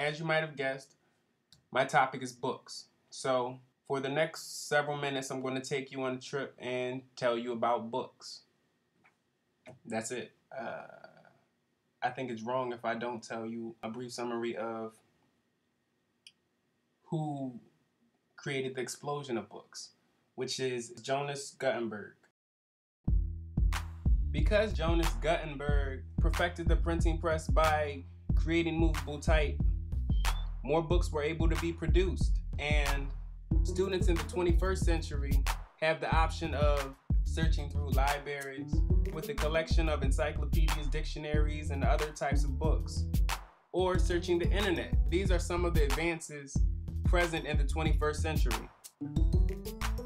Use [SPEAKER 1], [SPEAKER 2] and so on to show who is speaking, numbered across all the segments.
[SPEAKER 1] as you might have guessed, my topic is books. So for the next several minutes, I'm going to take you on a trip and tell you about books. That's it. I think it's wrong if I don't tell you a brief summary of who created the explosion of books, which is Jonas Gutenberg. Because Jonas Gutenberg perfected the printing press by creating movable type, more books were able to be produced, and students in the 21st century have the option of searching through libraries with a collection of encyclopedias, dictionaries, and other types of books, or searching the internet. These are some of the advances present in the 21st century.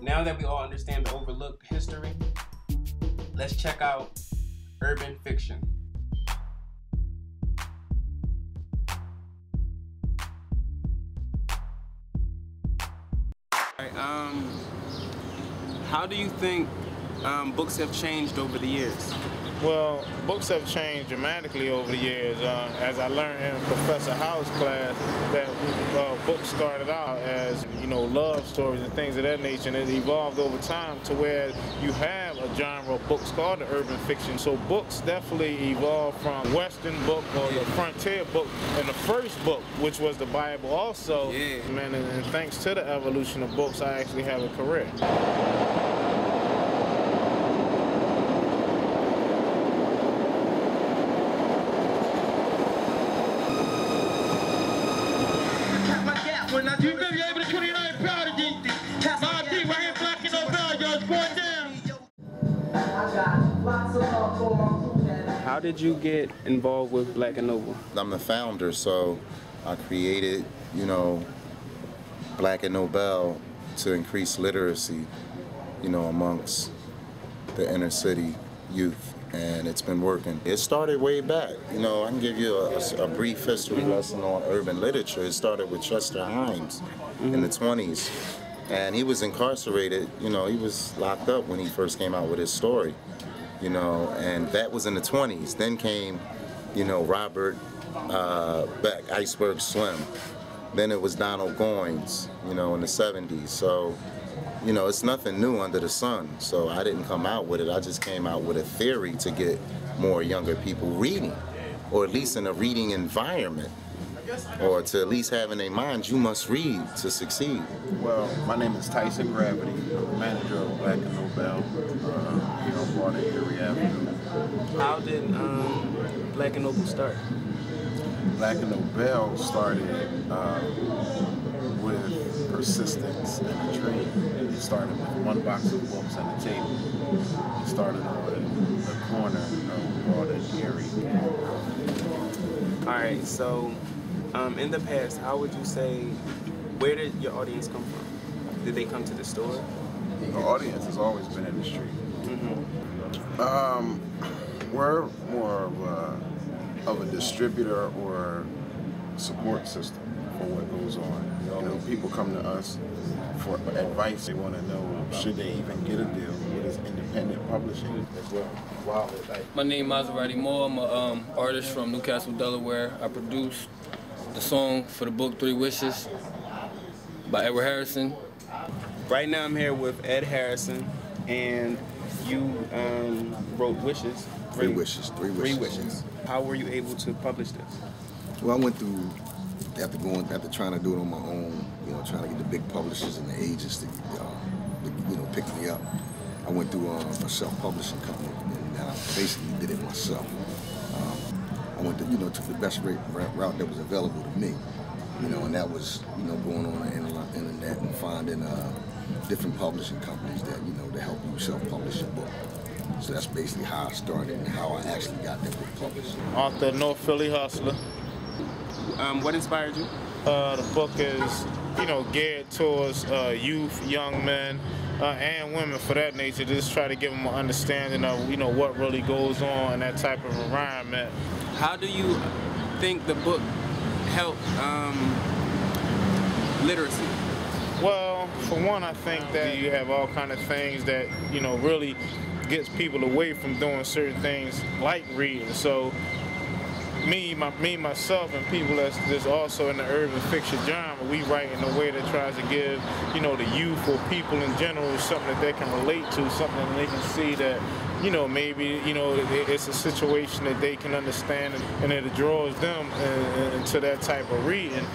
[SPEAKER 1] Now that we all understand the overlooked history, let's check out urban fiction. How do you think books have changed over the years?
[SPEAKER 2] Well, books have changed dramatically over the years. As I learned in Professor Howe's class, that books started out as, love stories and things of that nature, and it evolved over time to where you have a genre of books called the urban fiction. So books definitely evolved from Western book or the frontier book, and the first book, which was the Bible also. Yeah. Man, and thanks to the evolution of books, I actually have a career.
[SPEAKER 1] How did you get involved with Black and Noble?
[SPEAKER 3] I'm the founder, so I created, Black and Noble to increase literacy, amongst the inner city youth, and it's been working. It started way back. I can give you a brief history lesson on urban literature. It started with Chester Himes in the 20s, and he was incarcerated. He was locked up when he first came out with his story. And that was in the 20s. Then came, Robert Beck, Iceberg Slim. Then it was Donald Goines, in the 70s. So, it's nothing new under the sun. So I didn't come out with it. I just came out with a theory to get more younger people reading, or at least in a reading environment, or to at least have in their mind, you must read to succeed.
[SPEAKER 4] Well, my name is Tyson Gravity. I'm the manager of Black and Noble here on Broad and Erie Avenue.
[SPEAKER 1] How did Black and Noble start?
[SPEAKER 4] Black and Noble started with persistence and a dream. It started with one box of books on the table. It started on the corner of Broad and Erie.
[SPEAKER 1] All right, so in the past, how would you say, where did your audience come from? Did they come to the store?
[SPEAKER 4] The audience has always been in the street. We're more of a distributor or support system for what goes on. People come to us for advice. They want to know, should they even get a deal? What is independent publishing as well? Wow.
[SPEAKER 5] My name is Maserati Moore. I'm an artist from Newcastle, Delaware. I produced the song for the book 3 Wishes by Edward Harrison.
[SPEAKER 1] Right now I'm here with Ed Harrison, and you wrote Wishes.
[SPEAKER 6] Three Wishes.
[SPEAKER 1] How were you able to publish this?
[SPEAKER 6] Well, I went through, after trying to do it on my own, trying to get the big publishers and the agents to pick me up. I went through a self-publishing company, and I basically did it myself. I went to, took the best route that was available to me, and that was, going on the internet and finding different publishing companies that, to help you self-publish your book. So that's basically how I started and how I actually got that book published.
[SPEAKER 2] Author North Philly Hustler.
[SPEAKER 1] What inspired you?
[SPEAKER 2] The book is, geared towards youth, young men, and women for that nature. Just try to give them an understanding of, what really goes on in that type of environment.
[SPEAKER 1] How do you think the book helped literacy?
[SPEAKER 2] Well, for one, I think that you have all kind of things that, really gets people away from doing certain things like reading. So myself, and people that's also in the urban fiction genre, we write in a way that tries to give, you know, the youth or people in general something that they can relate to, something that they can see that, you know, maybe, you know, it's a situation that they can understand, and it draws them into that type of reading,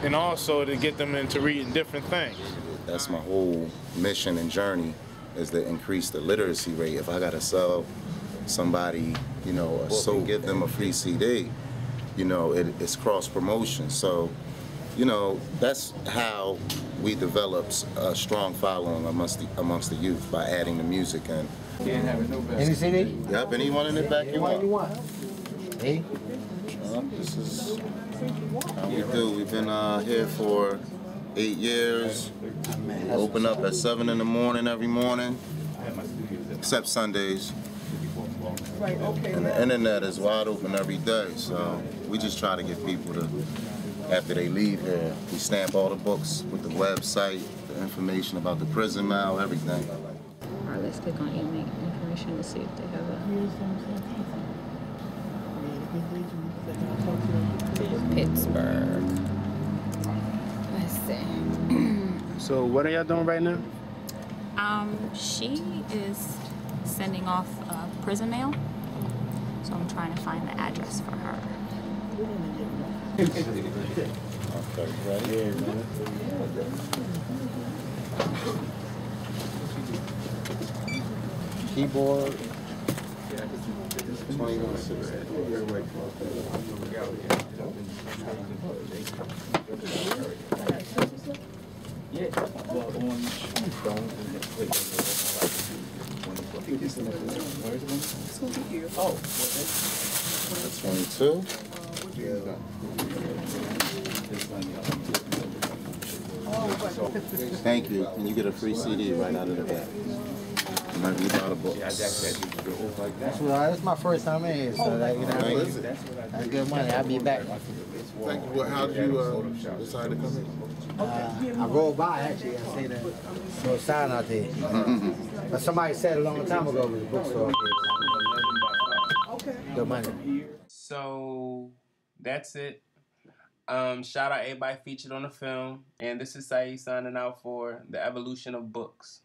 [SPEAKER 2] and also to get them into reading different things.
[SPEAKER 3] That's my whole mission and journey, is to increase the literacy rate. If I gotta sell somebody, you know, give them a free CD, you know, it's cross promotion. So, you know, that's how we developed a strong following amongst the youth, by adding the music in.
[SPEAKER 7] Any CD?
[SPEAKER 3] Yep, anyone in the back you want.
[SPEAKER 7] Hey?
[SPEAKER 3] This is how we do. We've been here for 8 years. We open up at 7 in the morning every morning, except Sundays. And the internet is wide open every day, so we just try to get people to, after they leave here, we stamp all the books with the website, the information about the prison mail, everything.
[SPEAKER 8] All right, let's click on inmate information to see if they have a Pittsburgh. Let's see.
[SPEAKER 1] So what are y'all doing right now?
[SPEAKER 8] She is sending off prison mail, so I'm trying to find the address for her.
[SPEAKER 3] Okay, right here, man. Keyboard. 2160. That's 22. Thank you. And you get a free CD right out of the bag. You might read all the books.
[SPEAKER 7] That's my first time in here, so that, you know, that's good money. I'll be back.
[SPEAKER 4] Thank you. Well, how did you decide to come in?
[SPEAKER 7] I rolled by, actually. I seen that little sign out there. But somebody said a long time ago, with the bookstore. Good money.
[SPEAKER 1] So that's it. Shout out everybody featured on the film. And this is Saeed signing out for The Evolution of Books.